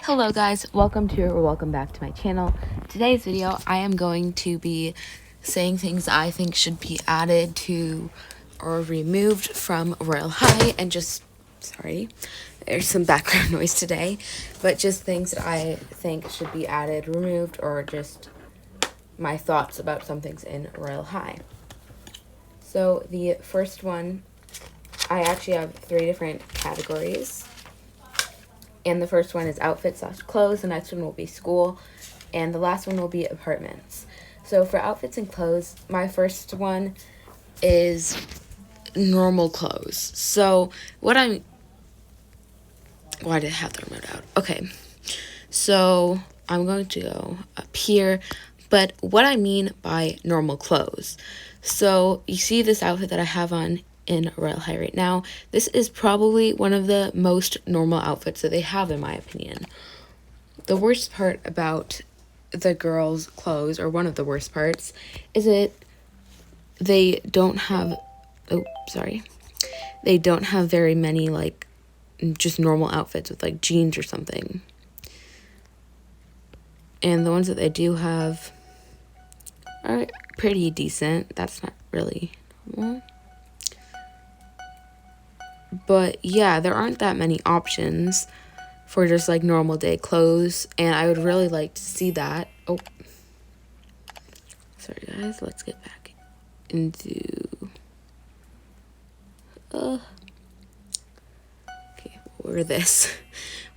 Hello guys, welcome back to my channel. Today's video I am going to be saying things I think should be added to or removed from Royale High, and just sorry, there's some background noise today, but just things that I think should be added, removed, or just my thoughts about some things in Royale High. So the first one, I actually have 3 different categories. And the first one is outfits/clothes, the next one will be school, and the last one will be apartments. So for outfits and clothes, my first one is normal clothes. So why did I have the remote out? Okay, so I'm going to go up here, but what I mean by normal clothes. So you see this outfit that I have on in Royale High right now. This is probably one of the most normal outfits that they have, in my opinion. The worst part about the girls' clothes, or one of the worst parts, is they don't have very many like just normal outfits with like jeans or something. And the ones that they do have are pretty decent. That's not really normal. But yeah, there aren't that many options for just like normal day clothes, and I would really like to see that. Oh, sorry guys, let's get back into okay, or this.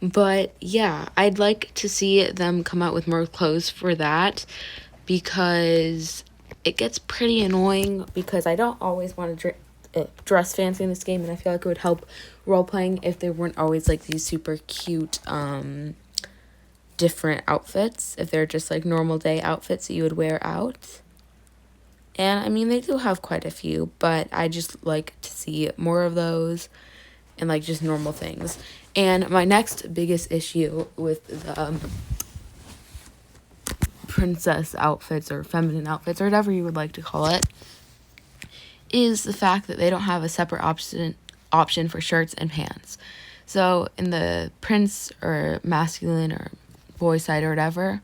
But yeah, I'd like to see them come out with more clothes for that, because it gets pretty annoying, because I don't always want to dress fancy in this game, and I feel like it would help role playing if there weren't always like these super cute different outfits, if they're just like normal day outfits that you would wear out. And I mean, they do have quite a few, but I just like to see more of those and like just normal things. And my next biggest issue with the princess outfits or feminine outfits or whatever you would like to call it is the fact that they don't have a separate option for shirts and pants. So in the prince or masculine or boy side or whatever,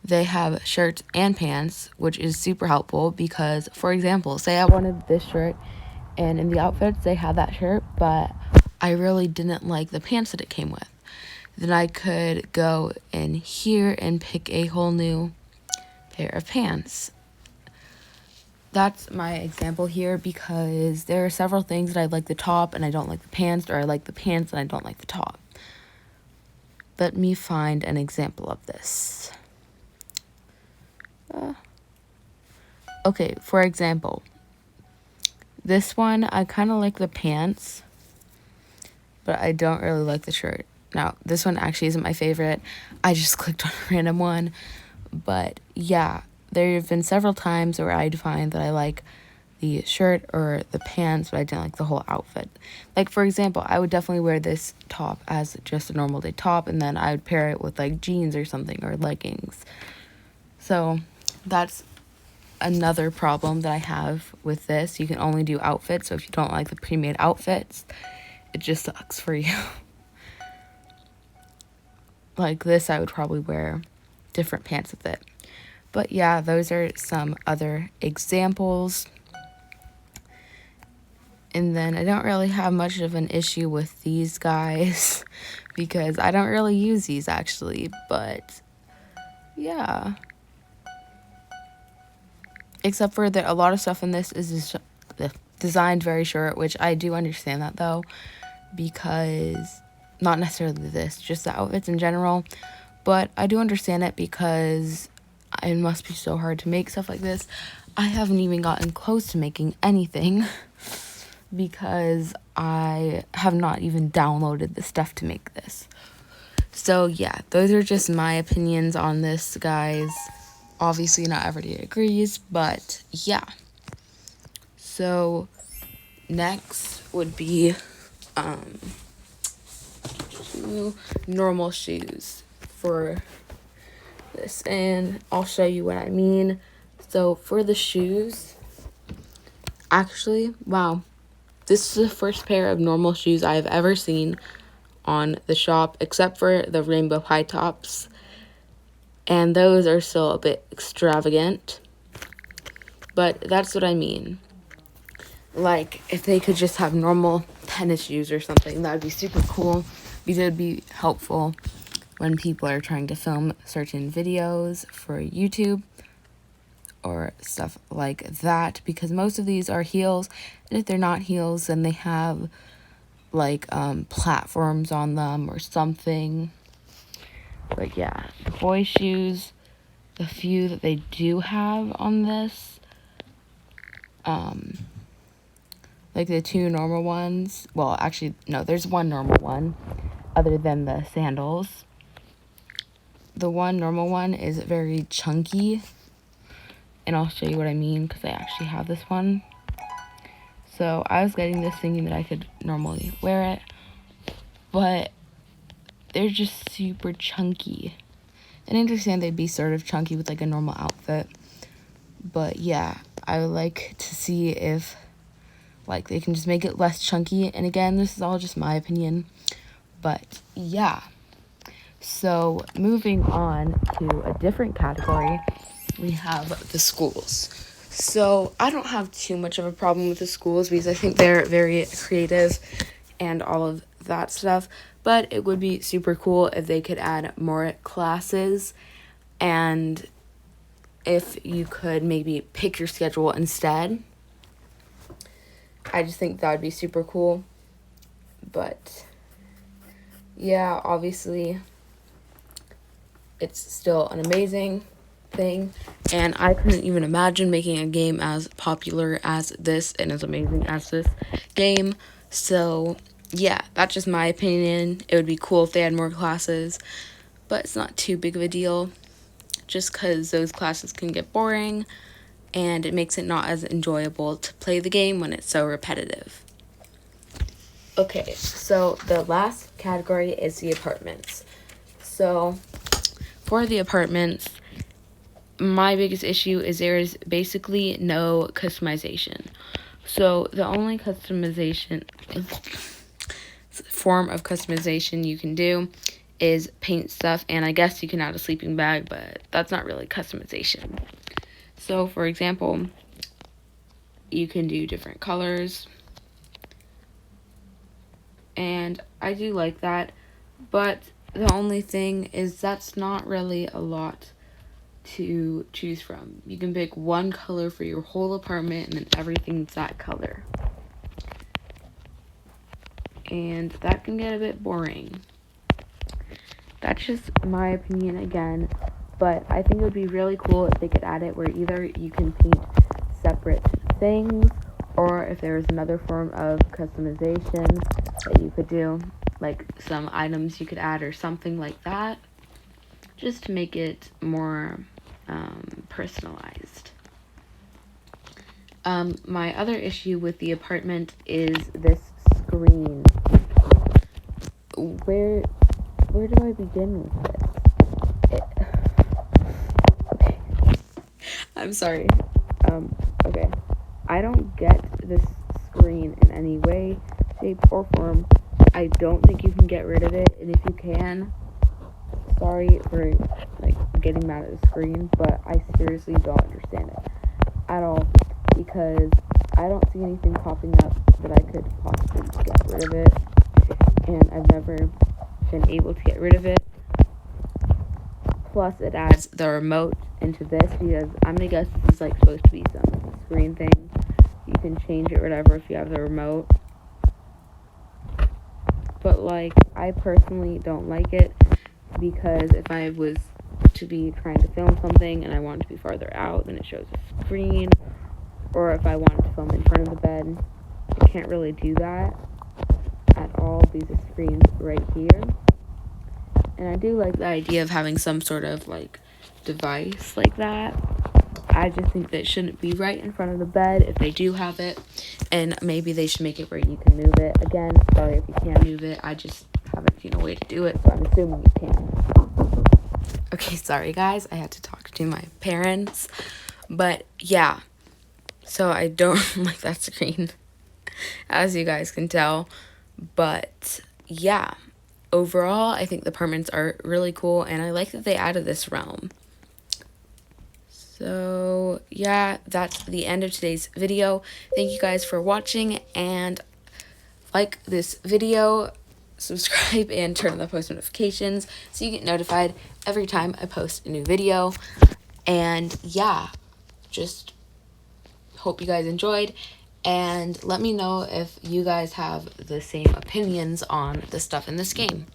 they have shirts and pants, which is super helpful because, for example, say I wanted this shirt and in the outfits they had that shirt, but I really didn't like the pants that it came with. Then I could go in here and pick a whole new pair of pants. That's my example here, because there are several things that I like the top and I don't like the pants, or I like the pants and I don't like the top. Let me find an example of this. Okay, for example, this one, I kind of like the pants, but I don't really like the shirt. Now, this one actually isn't my favorite. I just clicked on a random one. But yeah, there have been several times where I'd find that I like the shirt or the pants, but I didn't like the whole outfit. Like, for example, I would definitely wear this top as just a normal day top, and then I would pair it with like jeans or something, or leggings. So that's another problem that I have with this. You can only do outfits, so if you don't like the pre-made outfits, it just sucks for you. Like this, I would probably wear different pants with it. But yeah, those are some other examples. And then I don't really have much of an issue with these guys because I don't really use these actually, but yeah. Except for that a lot of stuff in this is designed very short, which I do understand that though, because not necessarily this, just the outfits in general. But I do understand it because it must be so hard to make stuff like this. I haven't even gotten close to making anything because I have not even downloaded the stuff to make this. So yeah, those are just my opinions on this, guys. Obviously not everybody agrees, but yeah. So next would be normal shoes for this, and I'll show you what I mean. So for the shoes, actually, wow, this is the first pair of normal shoes I've ever seen on the shop, except for the rainbow high tops, and those are still a bit extravagant, but that's what I mean. Like, if they could just have normal tennis shoes or something, that would be super cool, because it would be helpful when people are trying to film certain videos for YouTube or stuff like that, because most of these are heels, and if they're not heels, then they have like platforms on them or something. But yeah, the boy shoes, the few that they do have on this, like the two normal ones, well, actually no, there's one normal one other than the sandals. The one normal one is very chunky, and I'll show you what I mean because I actually have this one. So I was getting this thinking that I could normally wear it, but they're just super chunky. And I understand they'd be sort of chunky with like a normal outfit, but yeah, I would like to see if like they can just make it less chunky. And again, this is all just my opinion, but yeah. So moving on to a different category, we have the schools. So I don't have too much of a problem with the schools because I think they're very creative and all of that stuff, but it would be super cool if they could add more classes, and if you could maybe pick your schedule instead. I just think that would be super cool. But yeah, obviously it's still an amazing thing, and I couldn't even imagine making a game as popular as this and as amazing as this game. So yeah, that's just my opinion. It would be cool if they had more classes, but it's not too big of a deal, just because those classes can get boring and it makes it not as enjoyable to play the game when it's so repetitive. Okay, so the last category is the apartments. So for the apartments, my biggest issue is there is basically no customization. So the only form of customization you can do is paint stuff, and I guess you can add a sleeping bag, but that's not really customization. So for example, you can do different colors, and I do like that, but the only thing is that's not really a lot to choose from. You can pick one color for your whole apartment, and then everything's that color. And that can get a bit boring. That's just my opinion again, but I think it would be really cool if they could add it where either you can paint separate things, or if there was another form of customization that you could do, like some items you could add or something like that, just to make it more personalized. My other issue with the apartment is this screen. Where do I begin with this? Okay. I'm sorry. Okay. I don't get this screen in any way, shape, or form. I don't think you can get rid of it, and if you can, sorry for getting mad at the screen, but I seriously don't understand it at all, because I don't see anything popping up that I could possibly get rid of it, and I've never been able to get rid of it. Plus it adds the remote into this, because I'm gonna guess this is supposed to be some screen thing. You can change it or whatever if you have the remote, but I personally don't like it, because if I was to be trying to film something and I want it to be farther out, then it shows a screen, or if I wanted to film in front of the bed, I can't really do that at all because the screen's right here. And I do like the idea of having some sort of device like that. I just think that it shouldn't be right in front of the bed if they do have it, and maybe they should make it where you can move it. Again, sorry if you can't move it, I just haven't seen a way to do it, so I'm assuming you can. Okay, sorry guys, I had to talk to my parents, but yeah, so I don't like that screen, as you guys can tell, but yeah, overall, I think the permanents are really cool, and I like that they added this realm. So yeah, that's the end of today's video. Thank you guys for watching, and like this video, subscribe, and turn on the post notifications so you get notified every time I post a new video. And yeah, just hope you guys enjoyed, and let me know if you guys have the same opinions on the stuff in this game.